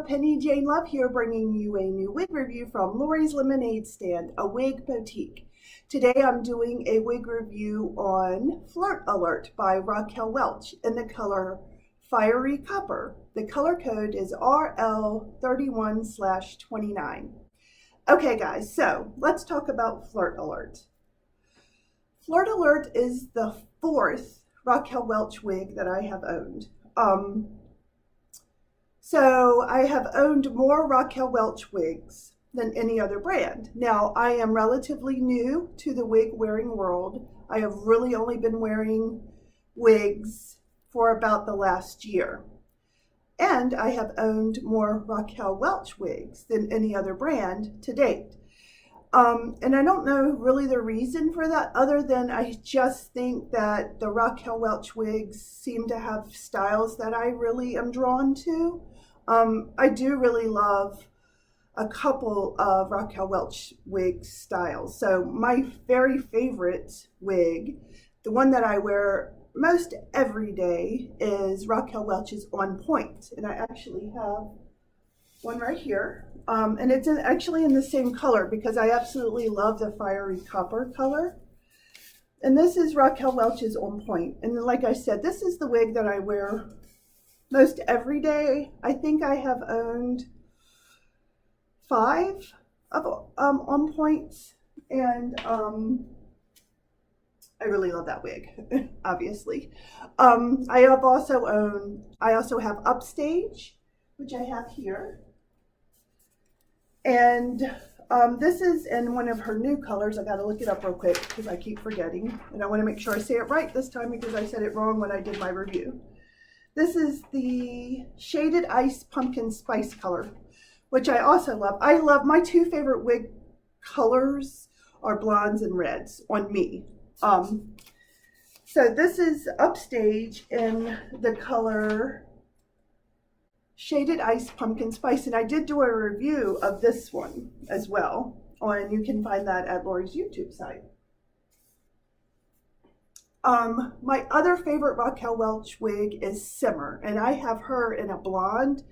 Penny Jane Love here, bringing you a new wig review from Lori's Lemonade Stand, a wig boutique. Today I'm doing a wig review on Flirt Alert by Raquel Welch in the color Fiery Copper. The color code is RL31/29. Okay guys, so let's talk about Flirt Alert. Flirt Alert is the fourth Raquel Welch wig that I have owned. So I have owned more Raquel Welch wigs than any other brand. Now, I am relatively new to the wig wearing world. I have really only been wearing wigs for about the last year. And I have owned more Raquel Welch wigs than any other brand to date. And I don't know really the reason for that, other than I just think that the Raquel Welch wigs seem to have styles that I really am drawn to. I do really love a couple of Raquel Welch wig styles. So my very favorite wig, the one that I wear most every day, is Raquel Welch's On Point. And I actually have one right here. And it's actually in the same color because I absolutely love the fiery copper color. And this is Raquel Welch's On Point. And like I said, this is the wig that I wear most every day. I think I have owned 5 of On Points, and I really love that wig, obviously. I also have Upstage, which I have here. And this is in one of her new colors. I gotta look it up real quick because I keep forgetting. And I wanna make sure I say it right this time because I said it wrong when I did my review. This is the Shaded Ice Pumpkin Spice color, which I also love. I love, my two favorite wig colors are blondes and reds on me. So this is Upstage in the color Shaded Ice Pumpkin Spice, and I did do a review of this one as well, and you can find that at Lori's YouTube site. My other favorite Raquel Welch wig is Simmer, and I have her in a blonde,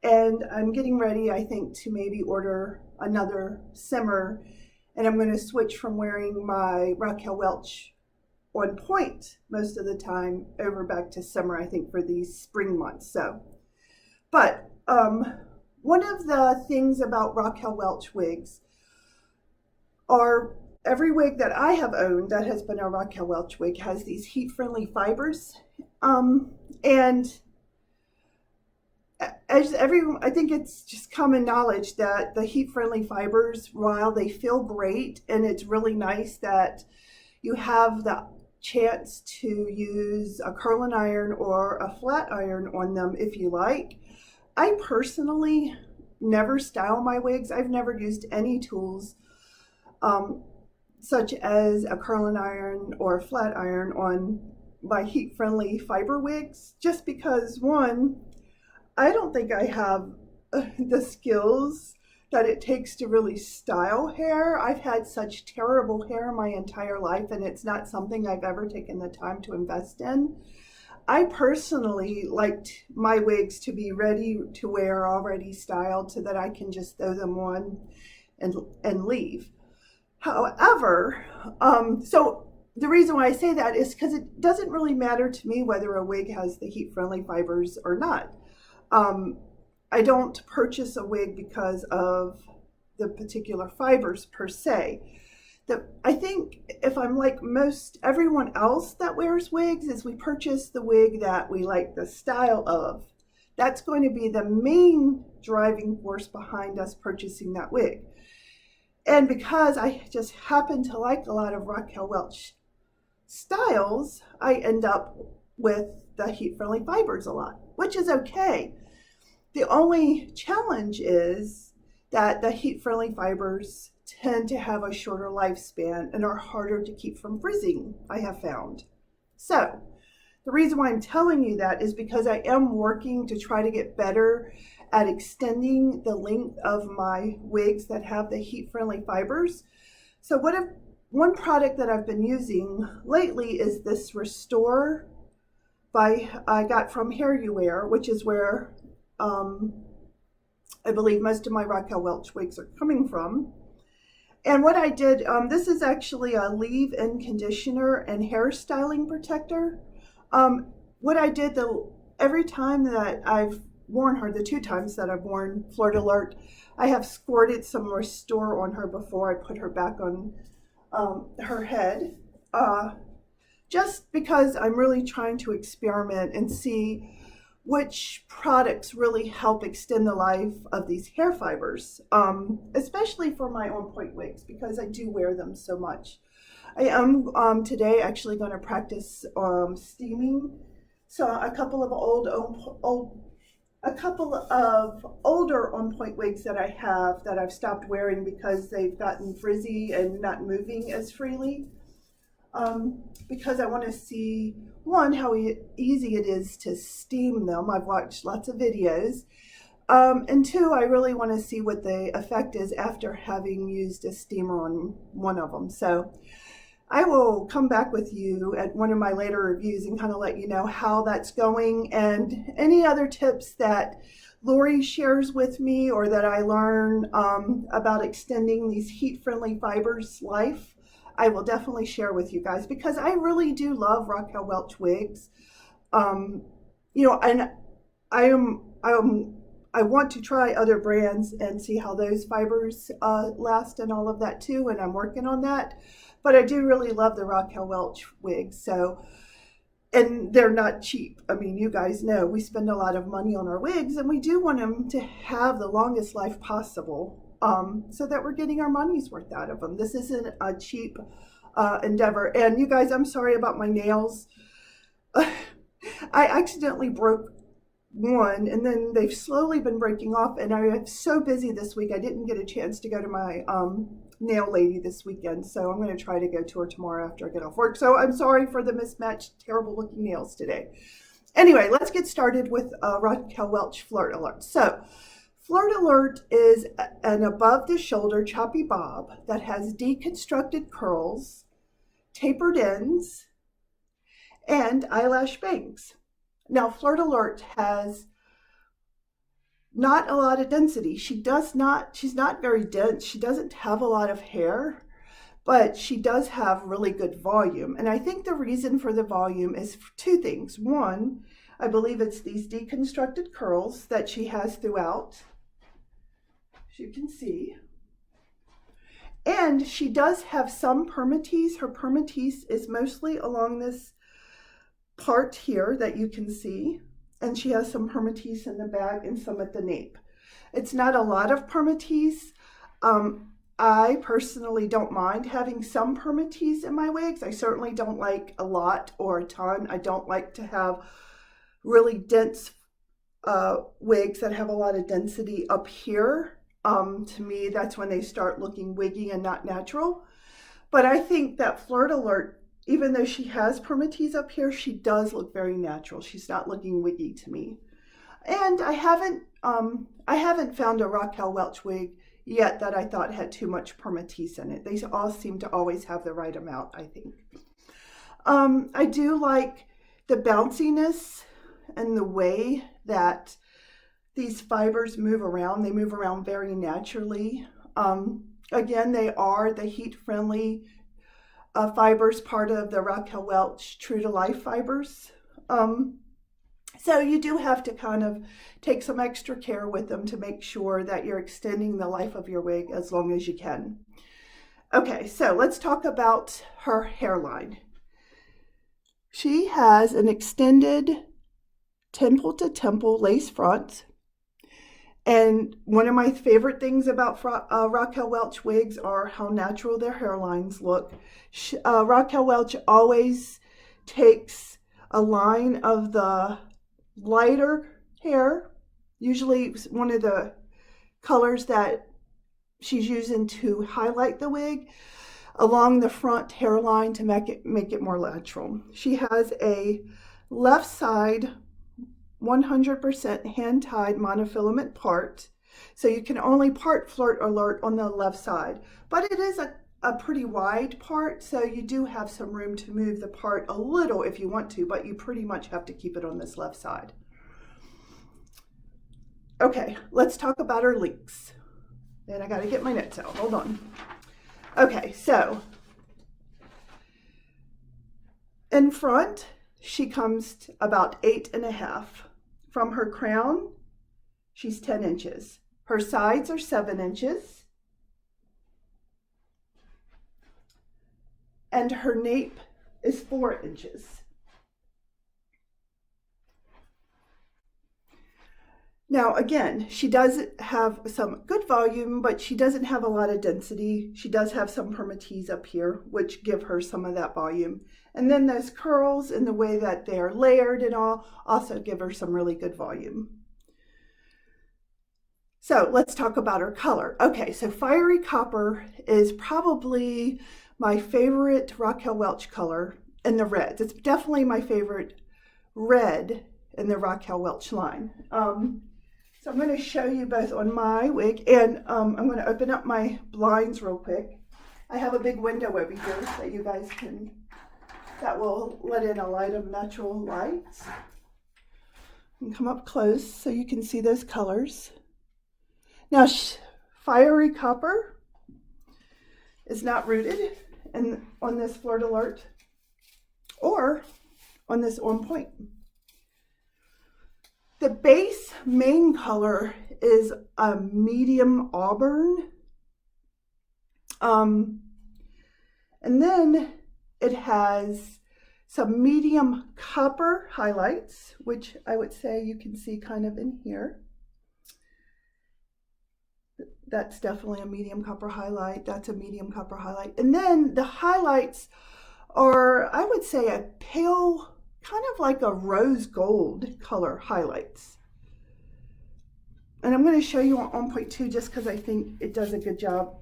and I'm getting ready, I think, to maybe order another Simmer, and I'm going to switch from wearing my Raquel Welch On Point most of the time over back to Simmer, I think, for these spring months. But one of the things about Raquel Welch wigs are every wig that I have owned that has been a Raquel Welch wig has these heat-friendly fibers. And I think it's just common knowledge that the heat-friendly fibers, while they feel great, and it's really nice that you have the chance to use a curling iron or a flat iron on them if you like. I personally never style my wigs. I've never used any tools such as a curling iron or a flat iron on my heat-friendly fiber wigs, just because, one, I don't think I have the skills that it takes to really style hair. I've had such terrible hair my entire life, and it's not something I've ever taken the time to invest in. I personally liked my wigs to be ready to wear, already styled, so that I can just throw them on and leave. However, so the reason why I say that is because it doesn't really matter to me whether a wig has the heat-friendly fibers or not. I don't purchase a wig because of the particular fibers per se. I think if I'm like most everyone else that wears wigs, is we purchase the wig that we like the style of. That's going to be the main driving force behind us purchasing that wig. And because I just happen to like a lot of Raquel Welch styles, I end up with the heat-friendly fibers a lot, which is okay. The only challenge is that the heat-friendly fibers tend to have a shorter lifespan and are harder to keep from frizzing, I have found. So the reason why I'm telling you that is because I am working to try to get better at extending the length of my wigs that have the heat-friendly fibers. So one product that I've been using lately is this Restore I got from Hair You Wear, which is where I believe most of my Raquel Welch wigs are coming from. And what I did, this is actually a leave-in conditioner and hair styling protector. What I did, every time that I've worn her, the 2 times that I've worn Flirt Alert, I have squirted some Restore on her before I put her back on her head. Just because I'm really trying to experiment and see which products really help extend the life of these hair fibers, especially for my on-point wigs, because I do wear them so much. I am today actually going to practice steaming. So a couple of older on-point wigs that I have that I've stopped wearing because they've gotten frizzy and not moving as freely. Because I want to see, one, how easy it is to steam them. I've watched lots of videos. And 2, I really want to see what the effect is after having used a steamer on one of them. So I will come back with you at one of my later reviews and kind of let you know how that's going, and any other tips that Lori shares with me or that I learn about extending these heat-friendly fibers life. I will definitely share with you guys, because I really do love Raquel Welch wigs. You know, and I want to try other brands and see how those fibers last and all of that too, and I'm working on that. But I do really love the Raquel Welch wigs. So, and they're not cheap. I mean, you guys know we spend a lot of money on our wigs, and we do want them to have the longest life possible. So that we're getting our money's worth out of them. This isn't a cheap endeavor. And you guys, I'm sorry about my nails. I accidentally broke one, and then they've slowly been breaking off, and I'm so busy this week I didn't get a chance to go to my nail lady this weekend, so I'm going to try to go to her tomorrow after I get off work. So I'm sorry for the mismatched, terrible looking nails today. Anyway, let's get started with Raquel Welch Flirt Alert. So Flirt Alert is an above-the-shoulder choppy bob that has deconstructed curls, tapered ends, and eyelash bangs. Now, Flirt Alert has not a lot of density. She's not very dense. She doesn't have a lot of hair, but she does have really good volume. And I think the reason for the volume is 2 things. One, I believe it's these deconstructed curls that she has throughout, as you can see. And she does have some permatease. Her permatease is mostly along this part here that you can see. And she has some permatease in the back and some at the nape. It's not a lot of permatease. I personally don't mind having some permatease in my wigs. I certainly don't like a lot or a ton. I don't like to have really dense wigs that have a lot of density up here. To me, that's when they start looking wiggy and not natural. But I think that Flirt Alert, even though she has permatease up here, she does look very natural. She's not looking wiggy to me. And I haven't found a Raquel Welch wig yet that I thought had too much permatease in it. They all seem to always have the right amount, I think. I do like the bounciness and the way that these fibers move around. They move around very naturally. Again, they are the heat-friendly fibers, part of the Raquel Welch True to Life fibers. So you do have to kind of take some extra care with them to make sure that you're extending the life of your wig as long as you can. Okay, so let's talk about her hairline. She has an extended temple to temple lace front. And one of my favorite things about Raquel Welch wigs are how natural their hairlines look. Raquel Welch always takes a line of the lighter hair, usually one of the colors that she's using to highlight the wig, along the front hairline to make it more natural. She has a left side 100% hand-tied monofilament part, so you can only part Flirt Alert on the left side, but it is a pretty wide part, so you do have some room to move the part a little if you want to, but you pretty much have to keep it on this left side. Okay, let's talk about her links. And I got to get my notes out. Hold on. Okay, so in front, she comes to about 8.5. From her crown, she's 10 inches. Her sides are 7 inches. And her nape is 4 inches. Now, again, she does have some good volume, but she doesn't have a lot of density. She does have some permatease up here, which give her some of that volume. And then those curls and the way that they're layered and all also give her some really good volume. So let's talk about her color. Okay, so Fiery Copper is probably my favorite Raquel Welch color in the reds. It's definitely my favorite red in the Raquel Welch line. So I'm going to show you both on my wig, and I'm going to open up my blinds real quick. I have a big window over here that you guys can, that will let in a light of natural lights. And come up close so you can see those colors. Now, Fiery Copper is not rooted on this Flirt Alert or on this On Point. The base main color is a medium auburn. And then it has some medium copper highlights, which I would say you can see kind of in here. That's definitely a medium copper highlight. That's a medium copper highlight. And then the highlights are, I would say, a pale, kind of like a rose gold color highlights. And I'm going to show you on point 2 just because I think it does a good job.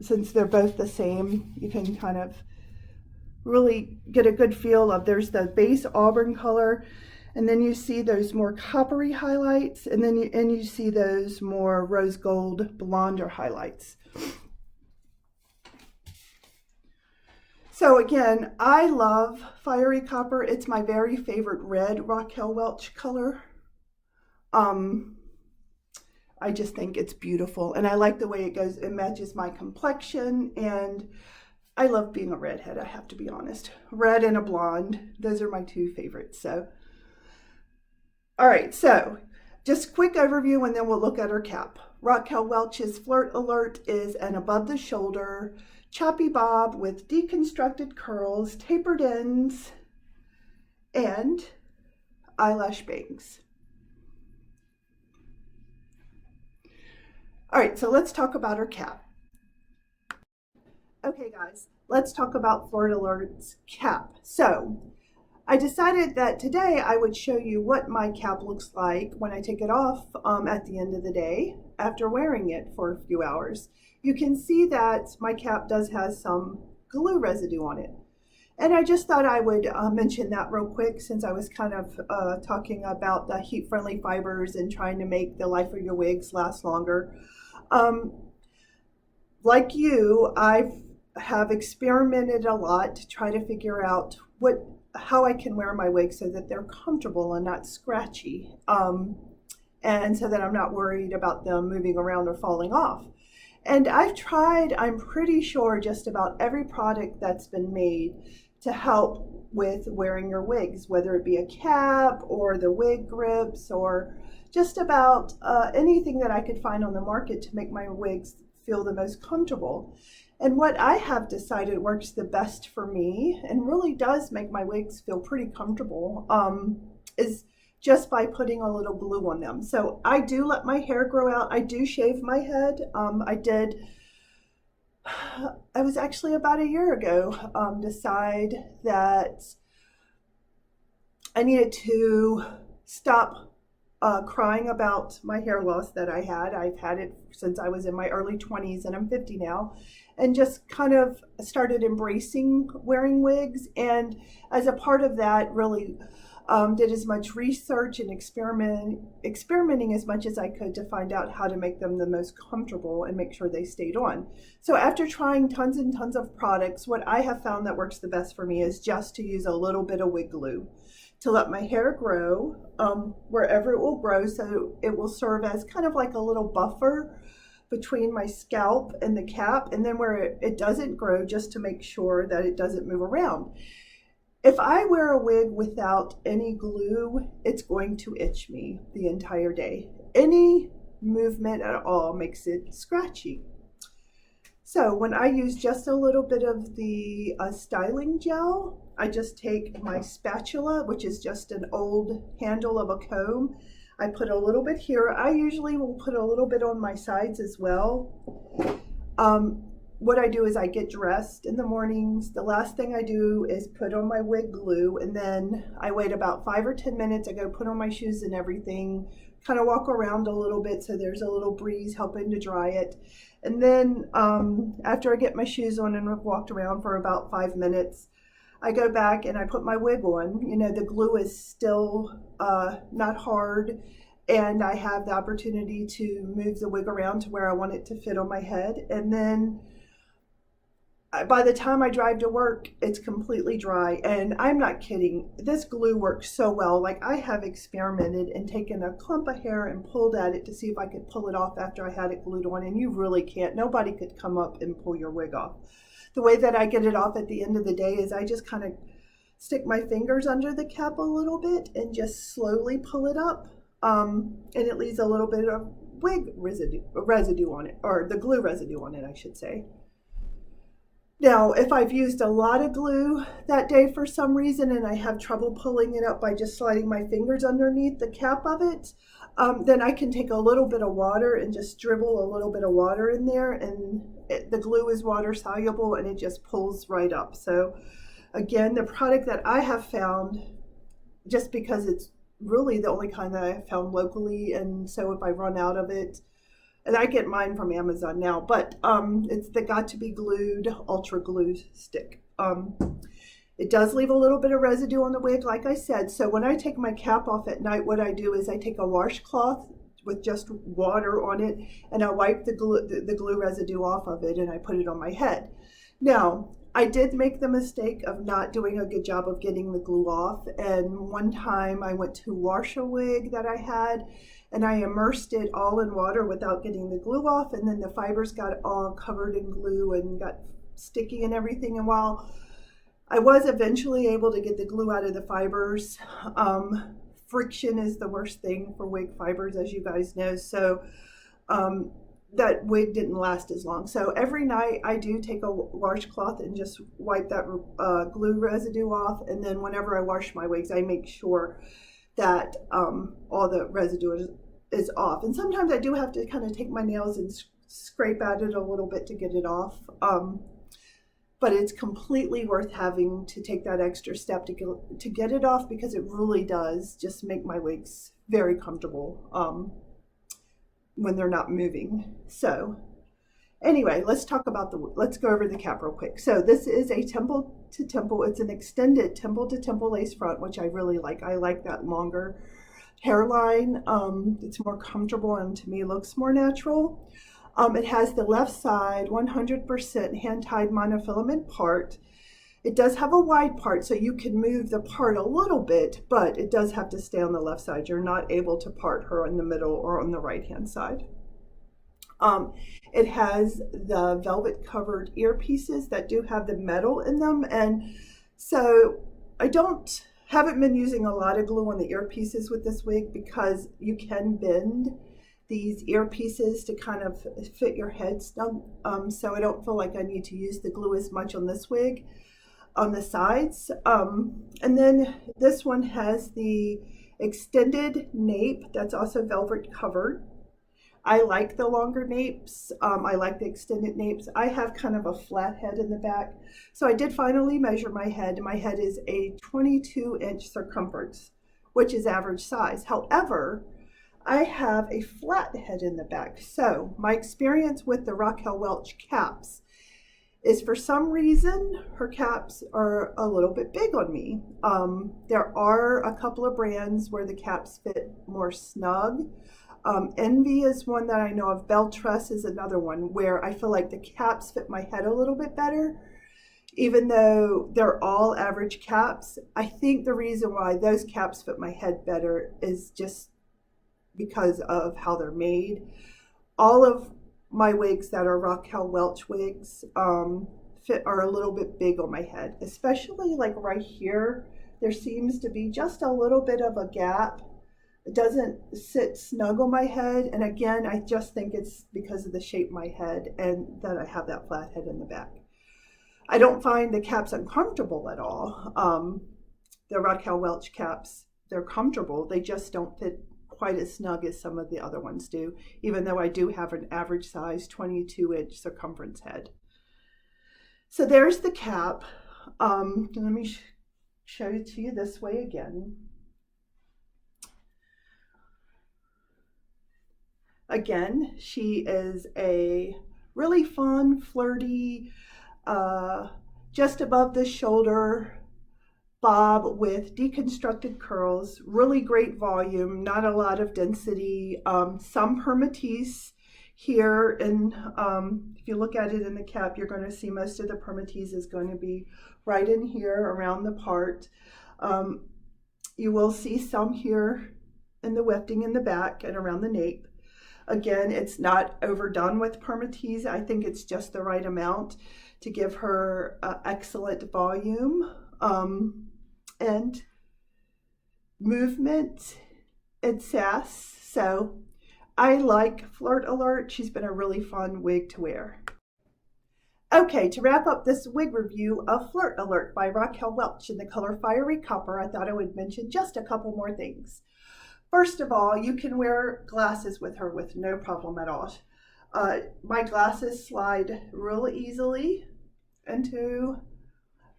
Since they're both the same, you can kind of really get a good feel of, there's the base auburn color, and then you see those more coppery highlights, and then you see those more rose gold blonder highlights. So again, I love Fiery Copper. It's my very favorite red Raquel Welch color. I just think it's beautiful, and I like the way it goes. It matches my complexion, and I love being a redhead, I have to be honest. Red and a blonde, those are my two favorites. So, all right, so just quick overview, and then we'll look at her cap. Raquel Welch's Flirt Alert is an above the shoulder choppy bob with deconstructed curls, tapered ends, and eyelash bangs. All right, so let's talk about her cap. Okay, guys, let's talk about Flirt Alert's cap. So I decided that today I would show you what my cap looks like when I take it off at the end of the day after wearing it for a few hours. You can see that my cap does have some glue residue on it. And I just thought I would mention that real quick, since I was kind of talking about the heat-friendly fibers and trying to make the life of your wigs last longer. Like you, I have experimented a lot to try to figure out how I can wear my wigs so that they're comfortable and not scratchy, and so that I'm not worried about them moving around or falling off. And I've tried, I'm pretty sure, just about every product that's been made to help with wearing your wigs, whether it be a cap or the wig grips or just about anything that I could find on the market to make my wigs feel the most comfortable. And what I have decided works the best for me and really does make my wigs feel pretty comfortable is just by putting a little glue on them. So I do let my hair grow out. I do shave my head. I was actually about a year ago decide that I needed to stop crying about my hair loss that I had. I've had it since I was in my early 20s, and I'm 50 now, and just kind of started embracing wearing wigs. And as a part of that, really did as much research and experimenting as much as I could to find out how to make them the most comfortable and make sure they stayed on. So after trying tons and tons of products, what I have found that works the best for me is just to use a little bit of wig glue. to let my hair grow wherever it will grow, so it will serve as kind of like a little buffer between my scalp and the cap, and then where it doesn't grow, just to make sure that it doesn't move around. If I wear a wig without any glue, it's going to itch me the entire day. Any movement at all makes it scratchy. So when I use just a little bit of the styling gel, I just take my spatula, which is just an old handle of a comb. I put a little bit here. I usually will put a little bit on my sides as well. What I do is I get dressed in the mornings. The last thing I do is put on my wig glue, and then I wait about 5 or 10 minutes. I go put on my shoes and everything, kind of walk around a little bit so there's a little breeze helping to dry it. And then after I get my shoes on and I've walked around for about 5 minutes, I go back and I put my wig on. You know, the glue is still not hard, and I have the opportunity to move the wig around to where I want it to fit on my head. And then by the time I drive to work, it's completely dry. And I'm not kidding, this glue works so well. Like, I have experimented and taken a clump of hair and pulled at it to see if I could pull it off after I had it glued on, and you really can't. Nobody could come up and pull your wig off. The way that I get it off at the end of the day is I just kind of stick my fingers under the cap a little bit and just slowly pull it up, and it leaves a little bit of wig residue on it, or the glue residue on it, I should say. Now, if I've used a lot of glue that day for some reason and I have trouble pulling it up by just sliding my fingers underneath the cap of it, then I can take a little bit of water and just dribble a little bit of water in there, and the glue is water soluble and it just pulls right up. So again, the product that I have found, just because it's really the only kind that I have found locally, and so if I run out of it, and I get mine from Amazon now, but it's the Got to Be Glued Ultra Glue Stick. It does leave a little bit of residue on the wig, like I said. So when I take my cap off at night, what I do is I take a washcloth with just water on it, and I wipe the glue residue off of it, and I put it on my head. Now, I did make the mistake of not doing a good job of getting the glue off, and one time I went to wash a wig that I had, and I immersed it all in water without getting the glue off, and then the fibers got all covered in glue and got sticky and everything. And while I was eventually able to get the glue out of the fibers, friction is the worst thing for wig fibers, as you guys know. So that wig didn't last as long. So every night I do take a washcloth and just wipe that glue residue off, and then whenever I wash my wigs, I make sure that all the residue is off. And sometimes I do have to kind of take my nails and scrape at it a little bit to get it off. But it's completely worth having to take that extra step to get it off, because it really does just make my wigs very comfortable when they're not moving. So anyway, let's go over the cap real quick. So this is a temple to temple. It's an extended temple to temple lace front, which I really like. I like that longer hairline. It's more comfortable and to me looks more natural. It has the left side 100% hand-tied monofilament part. It does have a wide part, so you can move the part a little bit, but it does have to stay on the left side. You're not able to part her in the middle or on the right-hand side. It has the velvet covered earpieces that do have the metal in them, and so I haven't been using a lot of glue on the earpieces with this wig, because you can bend these earpieces to kind of fit your head snug, so I don't feel like I need to use the glue as much on this wig on the sides. And then this one has the extended nape that's also velvet covered. I like the longer napes. I like the extended napes. I have kind of a flat head in the back, so I did finally measure my head. My head is a 22-inch circumference, which is average size. However, I have a flat head in the back. So my experience with the Raquel Welch caps is, for some reason, her caps are a little bit big on me. There are a couple of brands where the caps fit more snug. Envy is one that I know of. Beltress is another one where I feel like the caps fit my head a little bit better. even though they're all average caps. I think the reason why those caps fit my head better is just because of how they're made. All of my wigs that are Raquel Welch wigs are a little bit big on my head, especially like right here. There seems to be just a little bit of a gap. It doesn't sit snug on my head, and again, I just think it's because of the shape of my head and that I have that flat head in the back. I don't find the caps uncomfortable at all. The Raquel Welch caps, they're comfortable. They just don't fit quite as snug as some of the other ones do, even though I do have an average size 22-inch circumference head. So there's the cap. Let me show it to you this way again. Again, she is a really fun, flirty, just above the shoulder bob with deconstructed curls, really great volume, not a lot of density, some permatease here, and if you look at it in the cap, you're going to see most of the permatease is going to be right in here around the part. You will see some here in the wefting in the back and around the nape. Again, it's not overdone with permatease. I think it's just the right amount to give her excellent volume and movement and sass. So I like Flirt Alert. She's been a really fun wig to wear. Okay, to wrap up this wig review of Flirt Alert by Raquel Welch in the color Fiery Copper, I thought I would mention just a couple more things. First of all, you can wear glasses with her with no problem at all. My glasses slide really easily into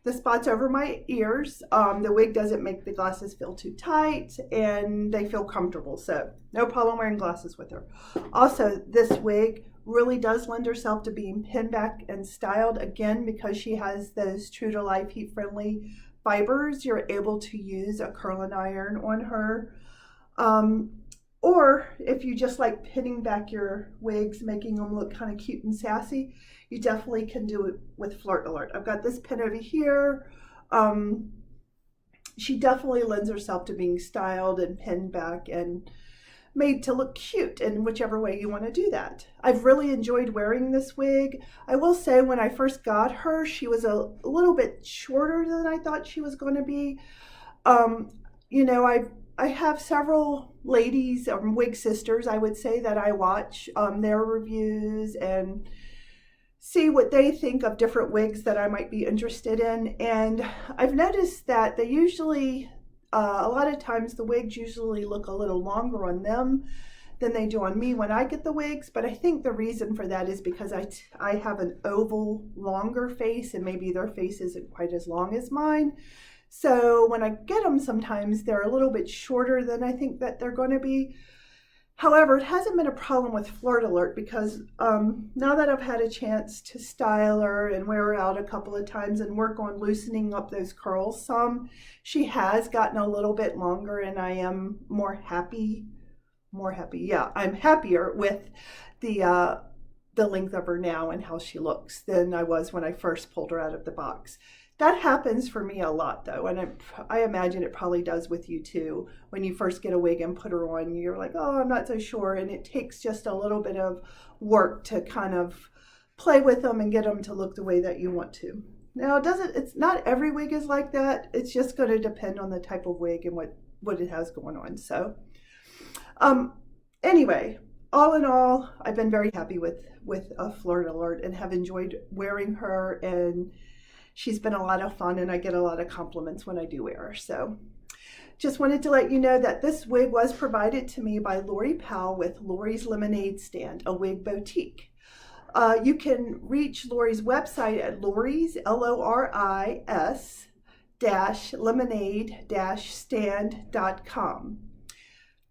the spots over my ears. The wig doesn't make the glasses feel too tight, and they feel comfortable, so no problem wearing glasses with her. Also, this wig really does lend herself to being pinned back and styled, again, because she has those true to life heat friendly fibers. You're able to use a curling iron on her. Or if you just like pinning back your wigs, making them look kind of cute and sassy, you definitely can do it with Flirt Alert. I've got this pin over here. She definitely lends herself to being styled and pinned back and made to look cute in whichever way you want to do that. I've really enjoyed wearing this wig. I will say when I first got her, she was a little bit shorter than I thought she was going to be. You know, I have several ladies, wig sisters, I would say, that I watch their reviews and see what they think of different wigs that I might be interested in. And I've noticed that they usually, a lot of times the wigs usually look a little longer on them than they do on me when I get the wigs. But I think the reason for that is because I have an oval, longer face, and maybe their face isn't quite as long as mine. So when I get them, sometimes they're a little bit shorter than I think that they're going to be. However, it hasn't been a problem with Flirt Alert because now that I've had a chance to style her and wear her out a couple of times and work on loosening up those curls some, she has gotten a little bit longer, and I am more happy. Yeah, I'm happier with the length of her now and how she looks than I was when I first pulled her out of the box. That happens for me a lot, though, and I imagine it probably does with you too. When you first get a wig and put her on, you're like, oh, I'm not so sure, and it takes just a little bit of work to kind of play with them and get them to look the way that you want to. Now, it's not every wig is like that. It's just going to depend on the type of wig and what it has going on. So, anyway, all in all, I've been very happy with Flirt Alert and have enjoyed wearing her, and she's been a lot of fun, and I get a lot of compliments when I do wear her. So just wanted to let you know that this wig was provided to me by Lori Powell with Lori's Lemonade Stand, a wig boutique. You can reach Lori's website at Lori's, LORIS lemonade-stand.com.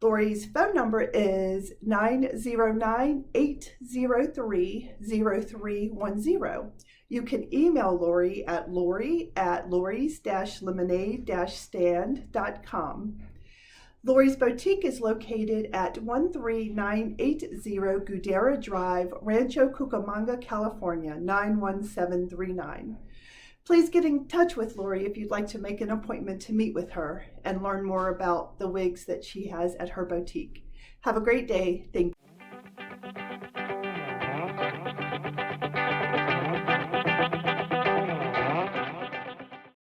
Lori's phone number is 909-803-0310. You can email Lori at loris-lemonade-stand.com. Lori's Boutique is located at 13980 Guidera Drive, Rancho Cucamonga, California, 91739. Please get in touch with Lori if you'd like to make an appointment to meet with her and learn more about the wigs that she has at her boutique. Have a great day. Thank you.